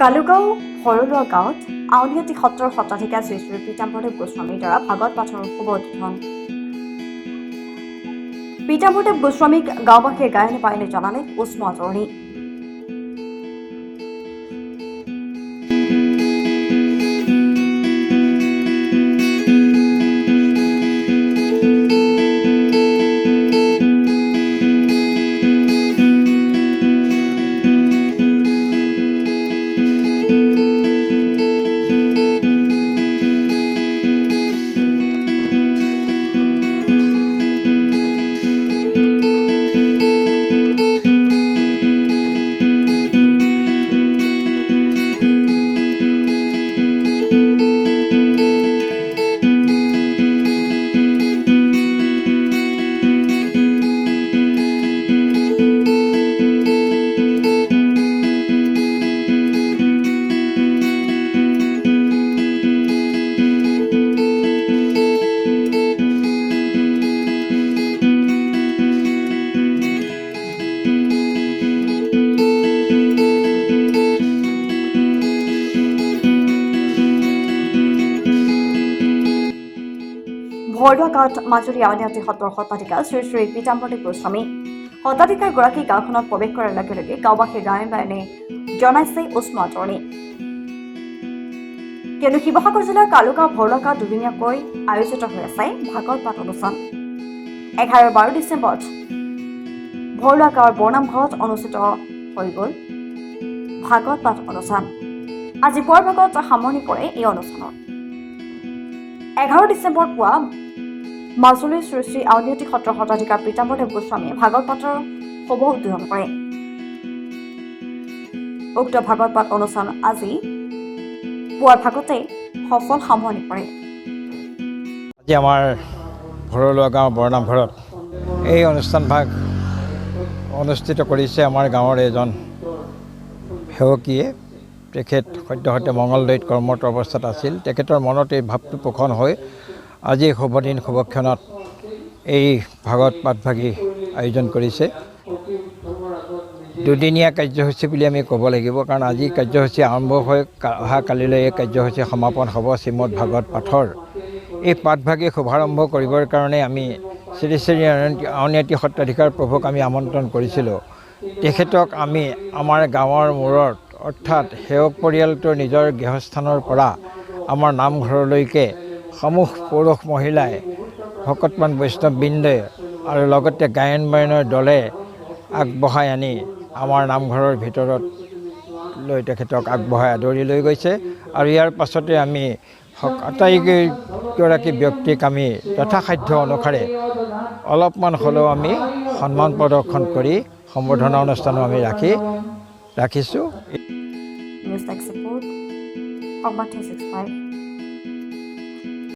কালুগাঁও সৰলুৱা গাঁৱত আউনীআটী সত্ৰৰ শতাধিকাৰ শ্ৰী শ্ৰী পীতাম্বৰদেৱ গোস্বামীৰ দ্বাৰা ভাগৱত পাঠৰ শুভ উদ্বোধন। পীতাম্বৰদেৱ গোস্বামীক গাঁওবাসীয়ে গায়নে বায়নে জনালে উষ্ম আদৰণি। ভৰলুৱা গাঁৱত মাজুলী আউনীআটী সত্ৰৰ শতাধিকাৰ শ্ৰী শ্ৰী পীতাম্বৰদেৱ গোস্বামী শতাধিকাৰগৰাকী গাঁওখনত প্ৰৱেশ কৰাৰ লগে লগে গাঁওবাসীয়ে গায়ন বায়নে জনাইছে উষ্ম আদৰণি। কিয়নো শিৱসাগৰ জিলাৰ কালুগাঁও ভৰলুৱা গাঁৱত দুদিনীয়াকৈ আয়োজিত হৈ আছে ভাগৱত পাঠ অনুষ্ঠান। 11-12 ডিচেম্বৰত ভৰলুৱা গাঁৱৰ বৰনামঘৰত অনুষ্ঠিত হৈ গ'ল ভাগৱত পাঠ অনুষ্ঠান। আজি পুৱাৰ ভাগত সামৰণি পৰে এই অনুষ্ঠানৰ। 11 ডিচেম্বৰত পুৱা মাজুলীৰ শ্ৰী শ্ৰী আউনীআটী সত্ৰৰ শতাধিকাৰ পীতাম্বৰদেৱ গোস্বামীয়ে ভাগৱত পাঠৰ শুভ উদ্বোধন কৰে। উক্ত ভাগৱত পাঠ অনুষ্ঠান আজি পুৱাৰ ভাগতে সফল সামৰণি পৰে। আজি আমাৰ ভৰলুৱা গাঁৱৰ বৰনামঘৰত এই অনুষ্ঠানভাগ অনুষ্ঠিত কৰিছে আমাৰ গাঁৱৰ এজন সেৱকীয়ে। তেখেত সদ্যহতে মঙলদৈত কৰ্মৰত অৱস্থাত আছিল। তেখেতৰ মনত এই ভাৱটো পোষণ হৈ আজি শুভদিন শুভক্ষণত এই ভাগৱত পাঠভাগী আয়োজন কৰিছে। দুদিনীয়া কাৰ্যসূচী বুলি আমি ক'ব লাগিব, কাৰণ আজি কাৰ্যসূচী আৰম্ভ হৈ অহা কালিলৈ এই কাৰ্যসূচী সমাপন হ'ব শ্ৰীমদ ভাগৱত পাঠৰ। এই পাঠভাগী শুভাৰম্ভ কৰিবৰ কাৰণে আমি শ্ৰী শ্ৰী আউনীআটী সত্ৰাধিকাৰ প্ৰভুক আমি আমন্ত্ৰণ কৰিছিলোঁ। তেখেতক আমি আমাৰ গাঁৱৰ মূৰত অৰ্থাৎ সেৱক পৰিয়ালটোৰ নিজৰ গৃহস্থানৰ পৰা আমাৰ নামঘৰলৈকে সমূহ পুৰুষ মহিলাই ভকতমান বৈষ্ণৱবৃন্দে আৰু লগতে গায়ন বায়নৰ দলে আগবঢ়াই আনি আমাৰ নামঘৰৰ ভিতৰত লৈ তেখেতক আগবঢ়াই আদৰি লৈ গৈছে। আৰু ইয়াৰ পাছতে আমি আটাইকেইগৰাকী ব্যক্তিক আমি যথাসাধ্য অনুসাৰে অলপমান হ'লেও আমি সন্মান প্ৰদৰ্শন কৰি সম্বৰ্ধনা অনুষ্ঠানো আমি ৰাখিছোঁ। নিউজ ডেস্ক ৰিপৰ্ট সংবাদ 365।